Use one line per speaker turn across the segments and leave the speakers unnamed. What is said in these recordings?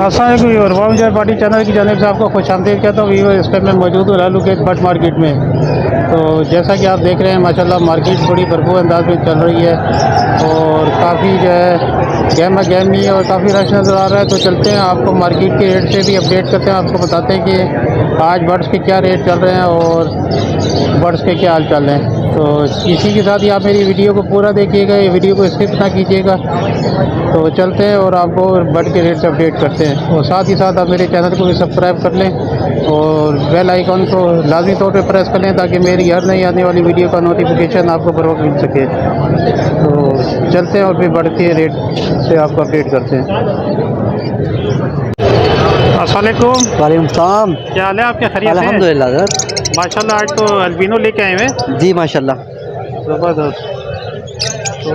अस्सलाम party channel की जानिब से आपको खुशामदीद कहता हूँ। वीवर इस पर मैं मौजूद हूँ लालू के बट मार्केट में। तो जैसा कि आप देख रहे हैं माशाल्लाह मार्केट बड़ी भरपूर अंदाज में चल रही है और काफ़ी जो है गहमा गहमी और काफ़ी रश नज़र आ रहा है। तो चलते हैं आपको मार्केट के रेट से भी अपडेट करते हैं, आपको बताते हैं कि आज बर्ड्स के क्या रेट चल रहे हैं और बर्ड्स के क्या हाल चल रहे हैं। तो इसी के साथ ही आप मेरी वीडियो को पूरा देखिएगा, ये वीडियो को स्किप ना कीजिएगा। तो चलते हैं और आपको बर्ड के रेट से अपडेट करते हैं और साथ ही साथ आप मेरे चैनल को भी सब्सक्राइब कर लें और बेल आइकॉन को लाजमी तौर पे प्रेस कर लें ताकि मेरी हर नई आने वाली वीडियो का नोटिफिकेशन आपको बर वक्त मिल सके। तो चलते हैं और फिर बर्ड के रेट से आपको अपडेट करते हैं। अस्सलाम
वालेकुम सलाम।
क्या हाल है आपके? खैरियत से?
अल्हम्दुलिल्लाह सर।
माशाल्लाह आज तो अल्बिनो लेके आए हैं।
जी माशाल्लाह।
ज़बरदस्त। तो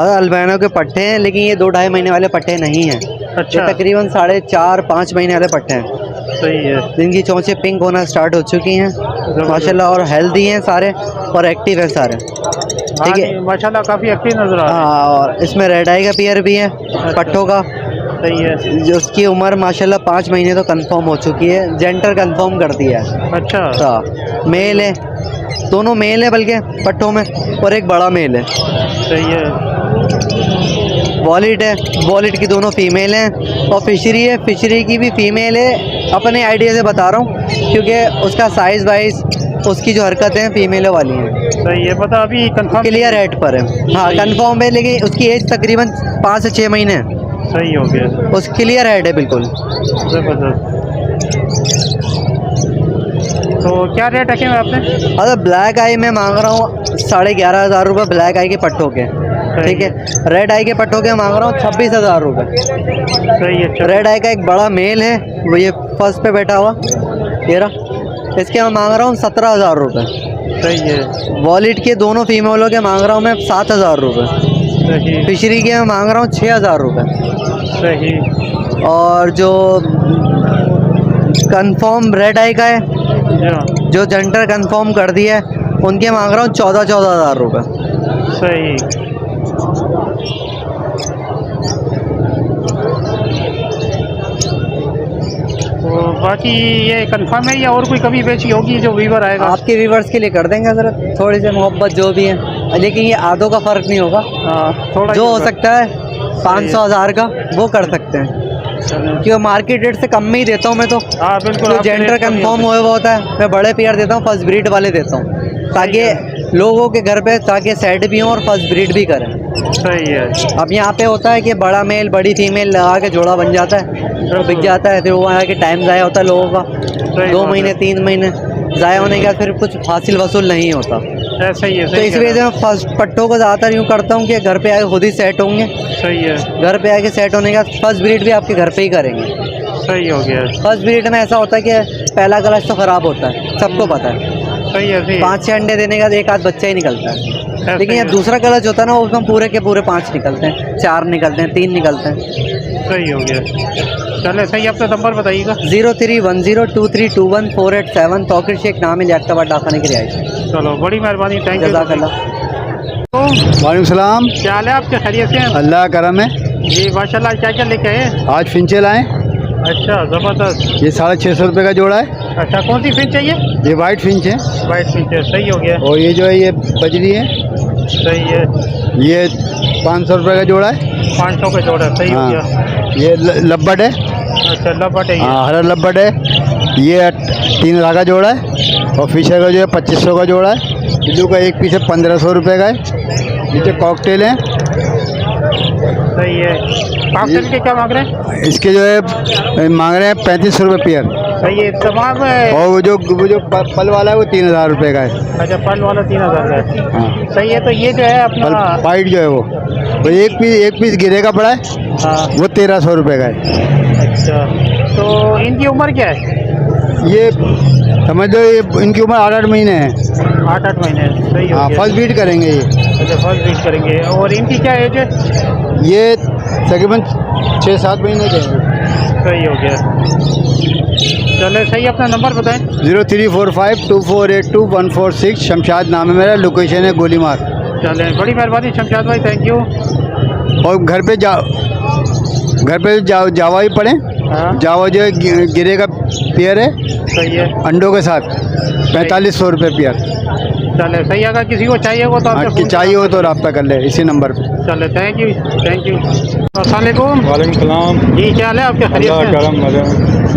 अल्बिनो के पट्टे हैं, लेकिन ये 2-2.5 महीने वाले पट्टे नहीं हैं।
अच्छा,
ये तकरीबन 4.5-5 महीने वाले पट्टे हैं।
सही है।
जिनकी चोंचें पिंक होना स्टार्ट हो चुकी हैं माशाल्लाह, और हेल्दी हैं सारे और एक्टिव हैं सारे। ठीक है
माशाल्लाह काफ़ी एक्टिव नज़र आ रहा है।
हाँ, और इसमें रेड आई का पेयर भी है पट्टों का।
सही है।
जो उसकी उम्र माशाल्लाह 5 महीने तो कंफर्म हो चुकी है, जेंडर कंफर्म कर दिया है।
अच्छा,
मेल है, दोनों मेल है बल्कि पट्टों में, और एक बड़ा मेल है।
सही है।
वॉलिट है, वॉलिट की दोनों फीमेल हैं, और फिशरी है, फिशरी की भी फीमेल है। अपने आइडिया से बता रहा हूँ क्योंकि उसका साइज़ वाइज उसकी जो हरकतें हैं फीमेलों वाली हैं।
सही है। पता अभी कंफर्म
क्लियर रेट पर है। हाँ कंफर्म है, लेकिन उसकी एज तकरीबन 5 से 6 महीने है।
सही हो गया।
उस क्लियर हेड है बिल्कुल।
ज़बरदस्त। तो क्या रेट रखे हुए आपने?
अरे ब्लैक आई मैं मांग रहा हूँ 11,500 रुपये ब्लैक आई के पट्टों के। ठीक है, रेड आई के पट्टों के मांग रहा हूँ 26,000 रुपये।
सही है।
रेड आई का एक बड़ा मेल है, वो ये फर्स्ट पे बैठा हुआ ये रहा, इसके मैं मांग रहा हूँ 17,000 रुपये।
सही है।
वॉलिट के दोनों फीमेलों के मांग रहा हूँ मैं 7,000 रुपये।
सही।
फिशरी के मैं मांग रहा हूँ 6,000 रुपये।
सही।
और जो कंफर्म रेड आई का है, जो जेंडर कंफर्म कर दिया है, उनके मांग रहा हूँ 14,000 रुपये।
सही। तो बाकी ये कंफर्म है या और कोई कमी पेशी होगी जो वीवर आएगा?
आपके व्यूवर्स के लिए कर देंगे सर, थोड़ी सी मोहब्बत जो भी है, लेकिन ये आधों का फ़र्क नहीं होगा।
थोड़ा
जो हो सकता है 500,000 का वो कर सकते हैं, क्योंकि मार्केट रेट से कम में ही देता हूँ मैं तो।
हाँ बिल्कुल।
जो जेंडर कंफर्म हुआ हुआ होता है मैं बड़े पेयर देता हूँ, फर्स्ट ब्रीड वाले देता हूँ, ताकि लोगों के घर पे ताकि सेट भी हों और फर्स्ट ब्रीड भी करें।
सही है।
अब यहाँ पे होता है कि बड़ा मेल बड़ी फीमेल लगा के जोड़ा बन जाता है, तो बिक जाता है, फिर वो आके टाइम ज़ाया होता है लोगों का। 2 महीने 3 महीने ज़ाया होने के बाद फिर कुछ हासिल वसूल नहीं होता।
सही है।
तो इस वजह से मैं फर्स्ट पट्टों को ज़्यादातर यूँ करता हूँ कि घर पे आके खुद ही सेट होंगे।
सही है।
घर पे आके सेट होने के बाद फर्स्ट ब्रीड भी आपके घर पे ही करेंगे।
सही हो गया।
फर्स्ट ब्रीड में ऐसा होता है कि पहला क्लच तो ख़राब होता है, सबको पता है।
सही है।
5-6 अंडे देने के बाद एक आध बच्चा ही निकलता है, लेकिन ये दूसरा क्लच होता है ना, उसमें पूरे के पूरे 5 निकलते हैं, 4 निकलते हैं, 3 निकलते हैं।
सही हो गया। चले सही, अपना नंबर बताइएगा।
0310221487। तौकीर शेख नाम है, जैक्टाबाद डाखाने की रिहाइश।
चलो बड़ी मेहरबानी, थैंक यू।
जज़ाकल्लाह।
वालेकुम सलाम।
क्या हाल है आपके? खैरियत से?
अल्लाह करम है।
जी माशाल्लाह। क्या क्या लेके आए?
आज फिंचे लाए।
अच्छा ज़बरदस्त।
ये 650 रुपये का जोड़ा है।
अच्छा, कौन सी फिंच चाहिए?
ये वाइट फिंच है।
वाइट फिंच है। सही हो गया।
और ये जो है ये बजरी है।
सही है।
ये 500 रुपये का जोड़ा है।
500 का जोड़ा। सही हो गया।
ये लब्बट है।
अच्छा, लब्बट है ये।
हाँ, हरा लब्बट है। ये 3,000 का जोड़ा है। और फिशर का जो है 2500 का जोड़ा है। बिल्लू का एक पीस है 1500 रुपये का है। नीचे कॉकटेल है।
सही है। कॉकटेल के क्या मांग रहे हैं?
इसके जो है मांग रहे हैं 3500 रुपये पेयर।
सही है। तमाम।
और वो जो पल वाला है वो 3,000 रुपये का है।
अच्छा, पल वाला 3,000 का है।
हाँ।
सही है। तो ये जो है अपना
वाइट जो है वो एक पीस गिरे का पड़ा है।
हाँ।
वो 1,300 रुपये का है।
अच्छा, तो इनकी उम्र क्या है?
ये समझ लो ये इनकी उम्र 8-8 महीने है।
8-8 महीने। सही हो
हाँ,
गया।
फर्स्ट बीट करेंगे ये।
अच्छा, फर्स्ट बीट करेंगे। और इनकी क्या एज है?
ये तकरीबन 6-7 महीने के हैं।
सही हो गया। चले सही, अपना नंबर बताएं।
03452482 शमशाद नाम है मेरा, लोकेशन है गोलीमार।
चले बड़ी मेहरबानी शमशाद भाई, थैंक यू।
और घर पे जावा ही पड़े।
हाँ
जावा जो है गिरे का पेयर है,
सही है।
अंडों के साथ 4500 रुपये पेयर।
चले सही, अगर किसी को चाहिए हो तो आपसे फोन
चाहिए हो तो रब्ता कर ले इसी नंबर पे।
चले, थैंक यू थैंक यू। अस्सलाम वालेकुम।
वालेकुम सलाम।
जी क्या हाल है आपके? खैरियत
अल्लाह
से?
करम मजे।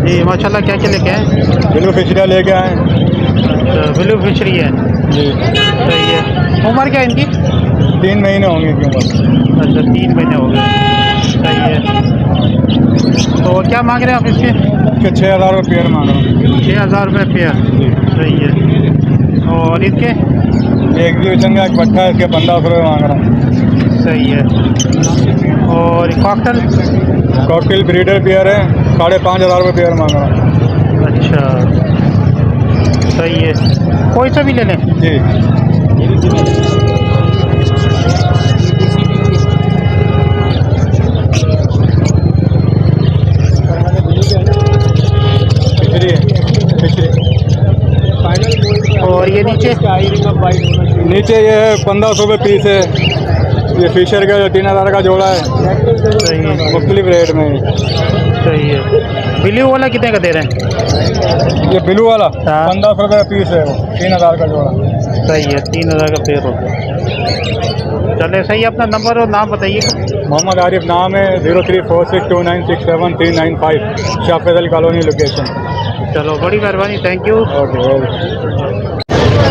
जी माशाल्लाह। क्या क्या लेके आए?
बिल्कुल फिशरिया लेके आए।
ब्लू फिशरी है,
जी।
सही है। उम्र क्या है इनकी?
3 महीने होंगे की उम्र।
अच्छा 3 महीने हो गए, सही है। तो क्या मांग रहे हैं आप इसके?
इसके 6000 रुपये पेयर मांग रहा हूँ।
6000 रुपये पेयर, सही है। और इसके?
ये एग्जीबिशन का एक पट्टा है, इसके 1500 रुपये मांग रहा हूँ।
सही है। और कॉकटेल?
कॉकटेल ब्रीडर पेयर है, 5500 रुपये पेयर मांग रहा हूँ।
अच्छा सही है, कोई सा भी ले लें।
जी। फिशरी है, फिशरी।
और ये नीचे?
नीचे ये है 1500 रुपये पीस है। ये फिशर का 3000 का जोड़ा है,
सही है,
मुख्तलिफ रेट में।
सही है। ब्लू वाला कितने का दे रहे हैं?
ये ब्लू वाला
हाँ।
1500 रुपये पीस है, वो 3000 का जोड़ा।
सही है, 3000 का पेयर हो गया। चले सही है। अपना नंबर और नाम बताइए।
मोहम्मद आरिफ नाम है, 0346296739 शाफेजल कॉलोनी लोकेशन।
चलो बड़ी मेहरबानी, थैंक यू।
ओके।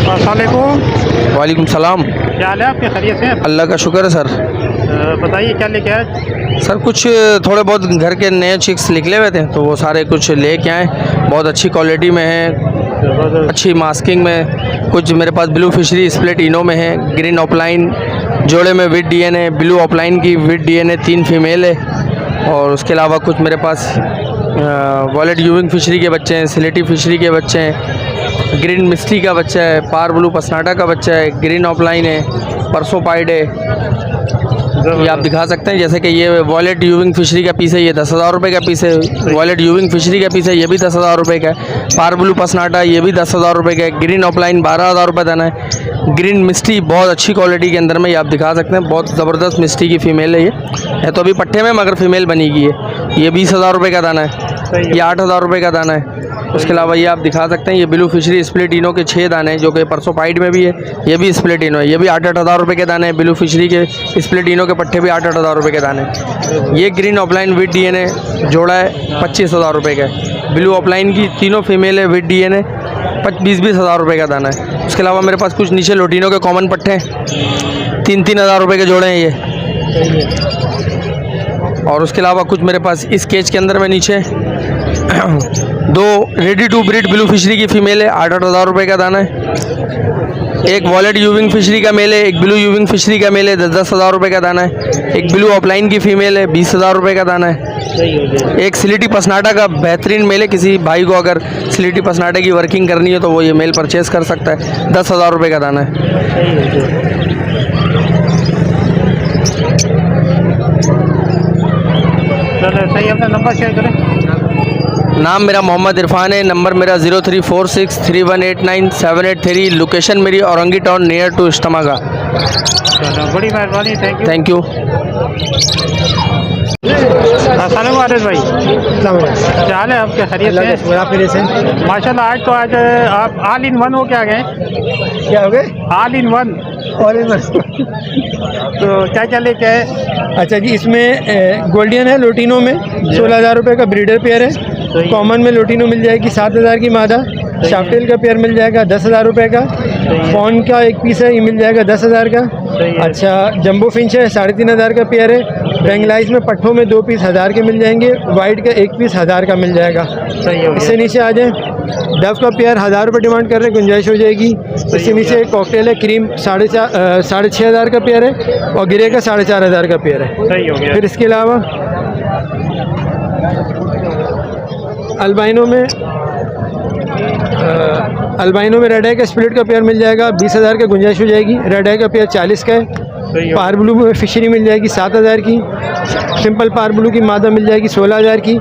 अस्सलाम वालेकुम।
वालेकुम सलाम।
क्या हाल है आपके? खैरियत से?
अल्लाह का शुक्र है सर।
बताइए क्या लेके आए?
सर कुछ थोड़े बहुत घर के नए चिक्स निकले हुए थे तो वो सारे कुछ लेके आए। बहुत अच्छी क्वालिटी में है, अच्छी मास्किंग में। कुछ मेरे पास ब्लू फिशरी स्प्लिट इनो में है, ग्रीन ऑफलाइन जोड़े में विद डीएनए, ब्लू ऑफलाइन की विद डीएनए 3 फीमेल है। और उसके अलावा कुछ मेरे पास वॉलेट यूविंग फिशरी के बच्चे हैं, सिलेटी फिशरी के बच्चे हैं, ग्रीन मिस्टी का बच्चा है, पार ब्लू पसनाटा का बच्चा है, ग्रीन ऑफलाइन है, परसो पाइड है। ये आप दिखा सकते हैं। जैसे कि ये वॉलेट यूविंग फिशरी का पीस है, ये 10,000 रुपये का पीस है। वॉलेट यूविंग फिशरी का पीस है, ये भी 10,000 रुपये का है। पार ब्लू पसनाटा ये भी 10,000 रुपये का है। ग्रीन ऑफलाइन 12,000 रुपये दाना है। ग्रीन मिस्टी बहुत अच्छी क्वालिटी के अंदर में, ये आप दिखा सकते हैं। बहुत ज़बरदस्त मिस्टी की फ़ीमेल है। ये है तो अभी पट्टे में मगर फीमेल बनेगी। ये 20,000 रुपये का दाना है, ये 8,000 रुपये का दाना है। उसके अलावा ये आप दिखा सकते हैं, ये ब्लू फिशरी स्प्लिट इनो के 6 दाने हैं जो कि परसों पाइड में भी है। ये भी स्प्लिट इनो है, ये भी 8,000 रुपये के दाने हैं। ब्लू फिशरी के स्प्लिट इनो के पट्टे भी 8,000 रुपये के दाने हैं। ये ग्रीन ऑफलाइन विद डीएनए जोड़ा है, 25,000 रुपये का है। ब्लू ऑफलाइन की तीनों फीमेल है विद डीएनए, 20,000 रुपये का दाना है। उसके अलावा मेरे पास कुछ नीचे लोटिनो के कॉमन पट्टे हैं, 3,000 रुपये के जोड़े हैं ये। और उसके अलावा कुछ मेरे पास इस केज के अंदर में नीचे 2 ready to breed blue fischeri की फ़ीमेल है, 8,000 रुपये का दाना है। एक वॉलेट यूविंग फिशरी का मेल है, एक ब्लू यूविंग फिशरी का मेल है, 10,000 रुपये का दाना है। एक ब्लू ऑफलाइन की फ़ीमेल है, 20,000 रुपये का दाना है। एक सिलेटी पसनाटा का बेहतरीन मेल है, किसी भाई को अगर सिलेटी पसनाटे की वर्किंग करनी है तो वो ये मेल परचेज़ कर सकता है, 10,000 रुपये का दाना है।
चलो सही है। अपना नंबर शेयर करें।
नाम मेरा मोहम्मद इरफान है, नंबर मेरा 0346318978 लोकेशन मेरी औरंगी टाउन नियर टू इस्टमा का।
चलो बड़ी मेहरबानी,
थैंक यू।
अस्सलाम वालेकुम भाई, क्या हाल है आपके? खैरियत से? माशाल्लाह। आज आप ऑल इन वन हो के आ गए।
क्या हो गए?
All in one. तो क्या क्या लेके आए?
अच्छा जी, इसमें गोल्डियन है लोटिनो में 16,000 रुपये का ब्रीडर पेयर है। कॉमन में लोटिनो मिल जाएगी 7,000 की मादा। शाफ्टेल का पेयर मिल जाएगा 10,000 रुपये का। पॉन का एक पीस है, ये मिल जाएगा 10,000 का। अच्छा, जंबो फिंच है 3,500 का पेयर है। बेंगलाइज में पट्ठों में 2 पीस 1000 के मिल जाएंगे। वाइट का 1 पीस 1000 का मिल जाएगा। इससे नीचे आ जाए, डव का पेयर 1000 रुपये डिमांड कर रहे हैं, गुंजाइश हो जाएगी। इससे नीचे एक कॉकटेल है क्रीम 6,500 का पेयर है और गिरे का 4,500 का पेयर है।
सही हो गया।
फिर इसके अलावा अल्बाइनो में रेड आई का स्प्लिट का पेयर मिल जाएगा, 20,000 का गुंजाइश हो जाएगी। रेड आई का पेयर 40 का है। पार ब्लू में फिशरी मिल जाएगी 7,000 की। सिंपल पार ब्लू की मादा मिल जाएगी 16,000 की।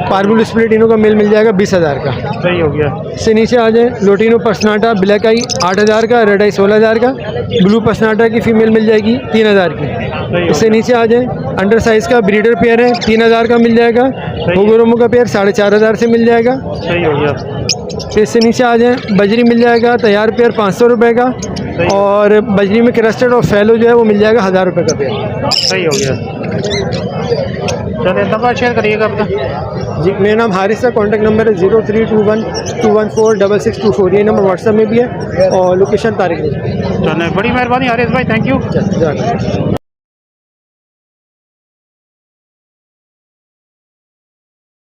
पार ब्लू स्प्लिट इनो का मेल मिल जाएगा 20,000 का।
सही हो गया।
इससे नीचे आ जाए, लोटिनो पर्सनाटा ब्लैक आई 8,000 का, रेड आई 16,000 का। ब्लू पर्सनाटा की फीमेल मिल जाएगी 3,000 की। इससे नीचे आ जाए, अंडर साइज़ का ब्रीडर पेयर है 3,000 का मिल जाएगा। हुगुरुमु का पेयर 4,500 से मिल जाएगा।
सही हो गया।
फिर इससे नीचे आ जाएँ, बजरी मिल जाएगा तैयार पेयर 500 रुपये का, और बजरी में क्रस्टेड और फैलो जो है वो मिल जाएगा 1000 रुपये का पेयर।
सही हो गया। चलिए नंबर शेयर करिएगा अपना।
जी, मेरा नाम हारिस है, कॉन्टैक्ट नंबर है 0321-214-6624। ये नंबर व्हाट्सएप में भी है और लोकेशन तारिक में।
चलिए बड़ी मेहरबानी हारिस भाई, थैंक यू।